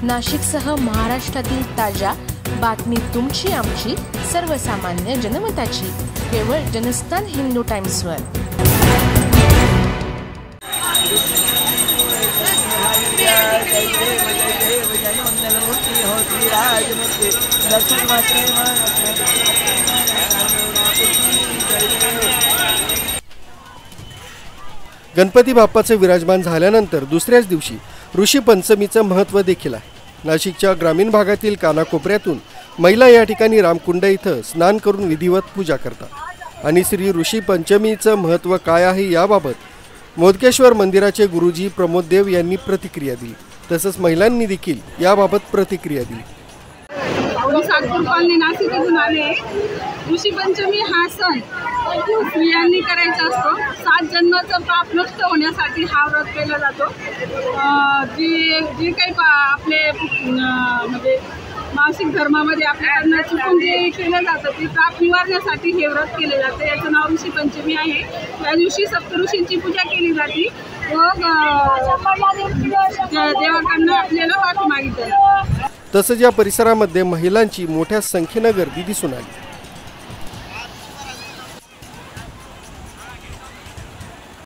नाशिकसह महाराष्ट्रातील ताज्या बातमी तुमची आमची सर्वसामान्य जनमताची केवळ जनस्थान हिंदू टाइम्सवर। गणपती बाप्पाचे विराजमान झाल्यानंतर दुसऱ्याच दिवशी ऋषी पंचमीचं महत्त्व देखील आहे। नाशिकच्या ग्रामीण भागातील कानाकोपऱ्यातून महिला या ठिकाणी रामकुंड इथं स्नान करून विधिवत पूजा करतात आणि श्री ऋषी पंचमीचं महत्त्व काय आहे याबाबत मोदकेश्वर मंदिराचे गुरुजी प्रमोद देव यांनी प्रतिक्रिया दिली। तसंच महिलांनी देखील याबाबत प्रतिक्रिया दिली। ऋषी पंचमी हा सण स्त्रियांनी करायचा असतो। 7 जन्माचं पाप नष्ट होण्यासाठी हा व्रत केला जातो। जे काही आपले म्हणजे मासिक धर्मामध्ये आपल्याकडनं चुकून जे केलं जातं ते पाप निवारण्यासाठी हे व्रत केले जाते। याचं नाव ऋषी पंचमी आहे। या दिवशी सप्तऋषींची पूजा केली जाते व देवाकडनं आपल्याला वाट मागितली। तसंच या परिसरामध्ये महिलांची मोठ्या संख्येनं गर्दी दिसून आली।